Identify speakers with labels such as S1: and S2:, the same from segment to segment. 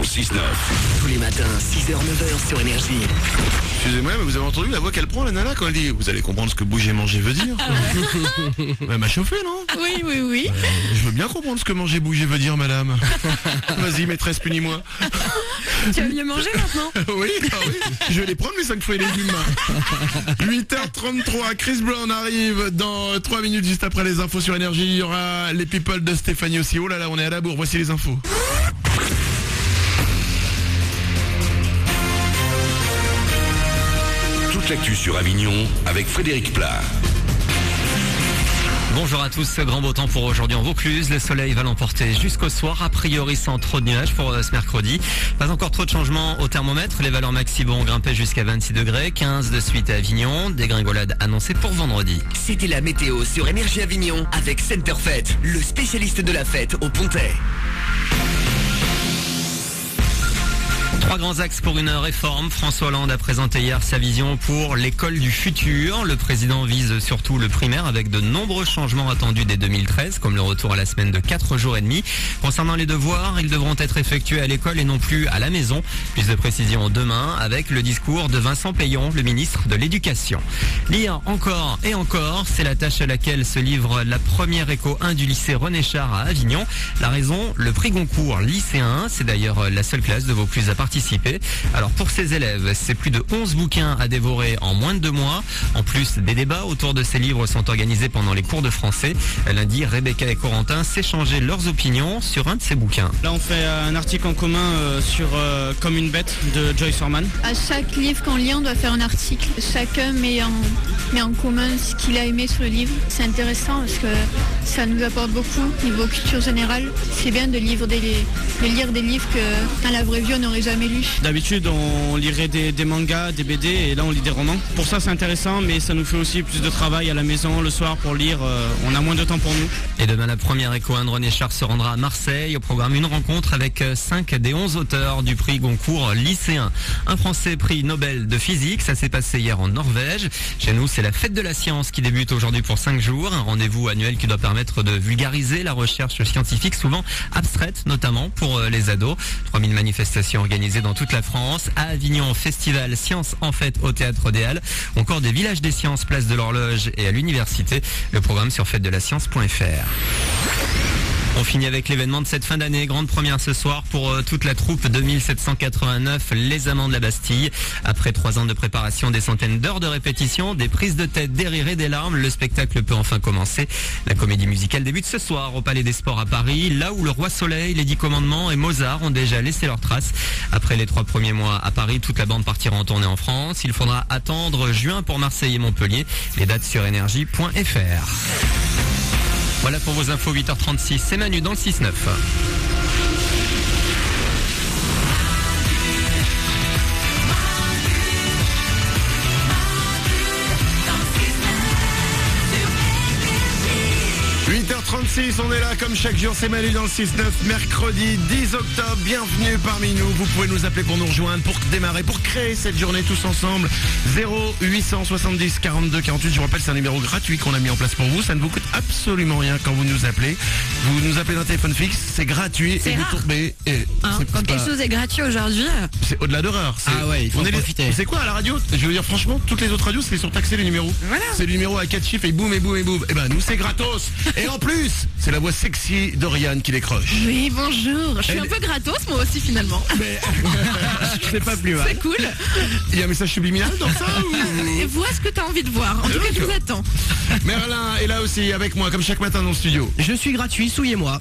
S1: 6-9.
S2: Tous les matins, 6h-9h sur Énergie.
S3: Excusez-moi, mais vous avez entendu la voix qu'elle prend, la nana, quand elle dit vous allez comprendre ce que bouger manger veut dire. Elle m'a chauffé, non?
S4: Oui.
S3: Je veux bien comprendre ce que manger bouger veut dire, madame. Vas-y, maîtresse, punis-moi.
S4: Tu vas mieux manger maintenant?
S3: Oui, je vais les prendre les 5 fruits et légumes. 8h33, Chris Brown arrive dans 3 minutes juste après les infos sur Énergie. Il y aura les people de Stéphanie aussi. Oh là là, on est à la bourre, voici les infos.
S1: Toute l'actu sur Avignon avec Frédéric Plat.
S5: Bonjour à tous, grand beau temps pour aujourd'hui en Vaucluse. Le soleil va l'emporter jusqu'au soir, a priori sans trop de nuages pour ce mercredi. Pas encore trop de changements au thermomètre, les valeurs maxi vont grimper jusqu'à 26 degrés, 15 de suite à Avignon, dégringolade annoncée pour vendredi.
S2: C'était la météo sur Énergie Avignon avec Center Fête, le spécialiste de la fête au Pontet.
S5: 3 grands axes pour une réforme. François Hollande a présenté hier sa vision pour l'école du futur. Le président vise surtout le primaire avec de nombreux changements attendus dès 2013, comme le retour à la semaine de 4 jours et demi. Concernant les devoirs, ils devront être effectués à l'école et non plus à la maison. Plus de précision demain avec le discours de Vincent Payon, le ministre de l'Éducation. Lire encore et encore, c'est la tâche à laquelle se livre la première éco 1 du lycée René Char à Avignon. La raison, le prix Goncourt lycéen. C'est d'ailleurs la seule classe de Vaucluse à participer. Alors pour ces élèves, c'est plus de 11 bouquins à dévorer en moins de 2 mois. En plus, des débats autour de ces livres sont organisés pendant les cours de français. Lundi, Rebecca et Corentin s'échangeaient leurs opinions sur un de ces bouquins.
S6: Là, on fait un article en commun sur Comme une bête de Joyce Orman.
S7: À chaque livre qu'on lit, on doit faire un article. Chacun met en commun ce qu'il a aimé sur le livre. C'est intéressant parce que ça nous apporte beaucoup niveau culture générale. C'est bien de lire des livres que dans la vraie vie on n'aurait jamais lu.
S6: D'habitude, on lirait des mangas, des BD, et là on lit des romans. Pour ça, c'est intéressant, mais ça nous fait aussi plus de travail à la maison le soir pour lire. On a moins de temps pour nous.
S5: Et demain, la première éco 1 de René Char se rendra à Marseille. Au programme, une rencontre avec 5 des 11 auteurs du prix Goncourt lycéen. Un Français prix Nobel de physique, ça s'est passé hier en Norvège. Chez nous, c'est la fête de la science qui débute aujourd'hui pour 5 jours. Un rendez-vous annuel qui doit permettre de vulgariser la recherche scientifique, souvent abstraite, notamment pour les ados. 3000 manifestations organisées dans toute la France. À Avignon, festival Sciences en fête au Théâtre des Halles. Encore des villages des sciences, place de l'Horloge et à l'université. Le programme sur fêtedelascience.fr. On finit avec l'événement de cette fin d'année. Grande première ce soir pour toute la troupe 2789, Les Amants de la Bastille. Après 3 ans de préparation, des centaines d'heures de répétition, des prises de tête, des rires et des larmes, le spectacle peut enfin commencer. La comédie musicale débute ce soir au Palais des Sports à Paris, là où le Roi Soleil, les 10 Commandements et Mozart ont déjà laissé leurs traces. Après les 3 premiers mois à Paris, toute la bande partira en tournée en France. Il faudra attendre juin pour Marseille et Montpellier. Les dates sur énergie.fr. Voilà pour vos infos, 8h36, c'est Manu dans le 6-9.
S3: 8h36, on est là comme chaque jour, c'est Manu dans le 6-9, mercredi 10 octobre, bienvenue parmi nous. Vous pouvez nous appeler pour nous rejoindre, pour démarrer, pour créer cette journée tous ensemble. 0870 42 48, je vous rappelle c'est un numéro gratuit qu'on a mis en place pour vous, ça ne vous coûte absolument rien quand vous nous appelez. Vous nous appelez d'un téléphone fixe, c'est gratuit et vous tombez.
S4: Quand quelque chose est gratuit aujourd'hui.
S3: C'est au-delà de rare.
S6: Ah ouais, il faut en profiter.
S3: C'est quoi à la radio? Je veux dire franchement, toutes les autres radios c'est surtaxé les numéros.
S4: Voilà.
S3: C'est le numéro à 4 chiffres et boum et boum et boum. Et ben nous c'est gratos. Et en plus, c'est la voix sexy d'Oriane qui décroche.
S4: Oui, bonjour. Je suis un peu gratos moi aussi finalement.
S3: Mais
S6: C'est pas plus mal.
S4: C'est cool.
S3: il y a un message subliminal dans ça
S4: Et vois ce que tu as envie de voir. En tout cas, je vous attends.
S3: Merlin est là aussi avec moi comme chaque matin dans le studio.
S6: Je suis gratuit, souillez-moi.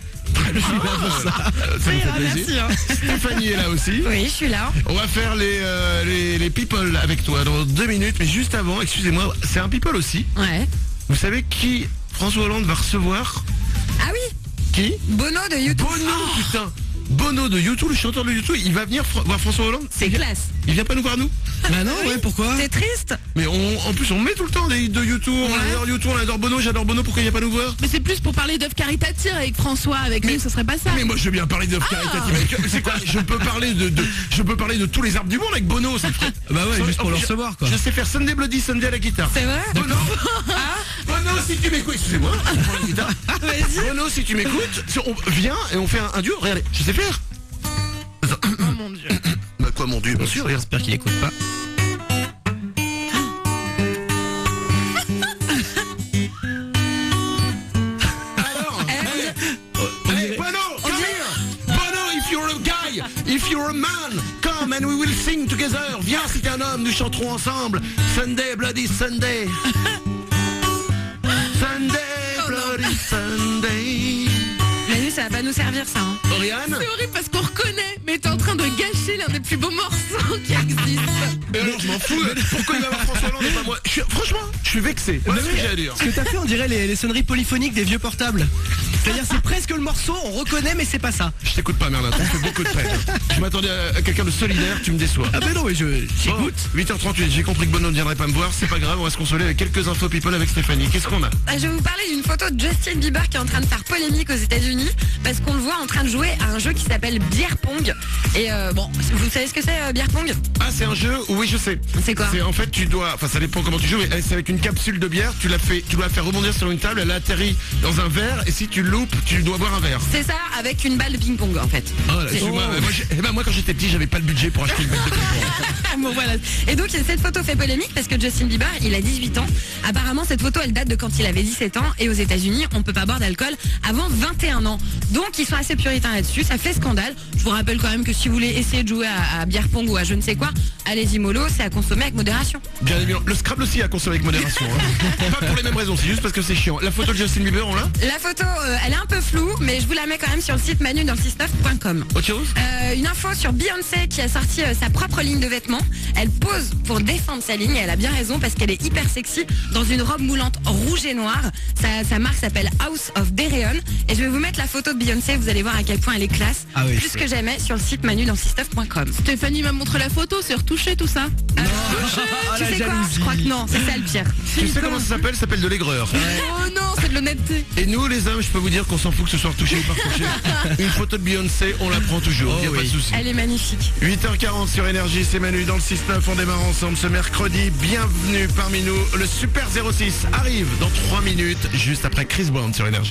S6: Je suis là pour ça.
S3: Ça me fait
S4: Merci.
S3: plaisir. Stéphanie est là aussi.
S4: Oui, je suis là.
S3: On va faire les people avec toi dans 2 minutes, mais juste avant, excusez-moi, c'est un people aussi.
S4: Ouais.
S3: Vous savez qui François Hollande va recevoir?
S4: Ah oui,
S3: Qui?
S4: Bono de YouTube.
S3: Bono, putain. Bono de YouTube, le chanteur de YouTube, il va venir voir François Hollande.
S4: C'est classe.
S3: Il vient pas nous voir nous?
S6: Bah non, ouais, pourquoi?
S4: C'est triste.
S3: Mais en plus on met tout le temps des hits de YouTube, on adore YouTube, on adore Bono, j'adore Bono, pourquoi il vient pas nous voir?
S4: Mais c'est plus pour parler d'œuvres caritatives avec François, avec nous, ce serait pas ça.
S3: Mais moi je veux bien parler d'œuvres caritatives. C'est quoi? Je peux parler de tous les arbres du monde avec Bono, ça ferait.
S6: Bah ouais, juste pour le recevoir quoi.
S3: Je sais faire Sunday Bloody Sunday à la guitare.
S4: C'est vrai?
S3: Bono, Bono si tu m'écoutes, excusez-moi, je prends la guitare.
S4: Vas-y.
S3: Bono si tu m'écoutes, viens et on fait un duo, regardez, je sais faire.
S4: Oh mon Dieu.
S3: Bah quoi mon Dieu, bien sûr.
S5: J'espère qu'il écoute pas.
S3: Hey, Bono, come here. Bono, if you're a guy, if you're a man, come and we will sing together. Viens si t'es un homme, nous chanterons ensemble. Sunday, bloody Sunday. Sunday, bloody Sunday.
S8: Manu, ça va pas nous servir ça. Hein.
S3: Oriane?
S4: C'est horrible parce qu'on reconnaît, mais t'es en train de gâcher l'un des plus beaux morceaux qui existent.
S3: Alors je m'en fous. Pourquoi il va avoir François Hollande et pas moi? Franchement, je suis vexé. Voilà ce que j'ai à dire.
S9: Ce que t'as fait, on dirait les sonneries polyphoniques des vieux portables. C'est-à-dire c'est presque le morceau, on reconnaît mais c'est pas ça.
S3: Je t'écoute pas Merlin, tu me fais beaucoup de peine. Je m'attendais à quelqu'un de solidaire, tu me déçois.
S9: Ah ben non mais j'écoute.
S3: Bon, 8h38, j'ai compris que Bono ne viendrait pas me voir, c'est pas grave, on va se consoler avec quelques infos people avec Stéphanie. Qu'est-ce qu'on a?
S8: Je vais vous parler d'une photo de Justin Bieber qui est en train de faire polémique aux États-Unis parce qu'on le voit en train de jouer à un jeu qui s'appelle Beer Pong. Et bon, vous savez ce que c'est Beer Pong?
S3: Ah c'est un jeu? Oui je sais.
S8: C'est quoi?
S3: C'est en fait tu dois, enfin ça dépend comment tu joues, mais c'est avec une capsule de bière, tu dois la faire rebondir sur une table, elle atterrit dans un verre et si tu loupes, tu dois boire un verre.
S8: C'est ça, avec une balle de ping-pong en fait.
S3: Oh là, moi quand j'étais petit j'avais pas le budget pour acheter une balle de ping-pong.
S8: Bon voilà. Et donc cette photo fait polémique parce que Justin Bieber il a 18 ans. Apparemment cette photo elle date de quand il avait 17 ans et aux États-Unis on peut pas boire d'alcool avant 21 ans. Donc ils sont assez puritains là-dessus, ça fait scandale. Je vous rappelle quand même que si vous voulez essayer de jouer à Beer Pong ou à je ne sais quoi, allez-y mollo, c'est à consommer avec modération.
S3: Bien évidemment, le Scrabble aussi à consommer avec modération. Hein. Pas pour les mêmes raisons, c'est juste parce que c'est chiant. La photo de Justin Bieber on l'a?
S8: La photo elle est un peu floue mais je vous la mets quand même sur le site manudansle69.com.
S3: Autre chose?
S8: Une info sur Beyoncé qui a sorti sa propre ligne de vêtements. Elle pose pour défendre sa ligne et elle a bien raison parce qu'elle est hyper sexy dans une robe moulante rouge et noire. Sa marque s'appelle House of Dereon et je vais vous mettre la photo de Beyoncé, vous allez voir à quel point elle est classe.
S9: Ah oui,
S8: plus que jamais sur le site manudansle69.com.
S4: Stéphanie m'a montré la photo, c'est retouché tout ça.
S8: Tu sais quoi? Je crois que non, c'est ça le pire.
S3: Tu sais comment ça s'appelle de l'aigreur.
S4: Oh non, c'est de l'honnêteté.
S3: Et nous les hommes, je peux vous dire qu'on s'en fout que ce soit retouché ou pas retouché. Une photo de Beyoncé, on la prend toujours, y a pas de souci.
S8: Elle est magnifique.
S3: 8h40 sur Énergie, c'est Manu dans le 6-9, on démarre ensemble ce mercredi. Bienvenue parmi nous, le Super 06 arrive dans 3 minutes, juste après Chris Brown sur Énergie.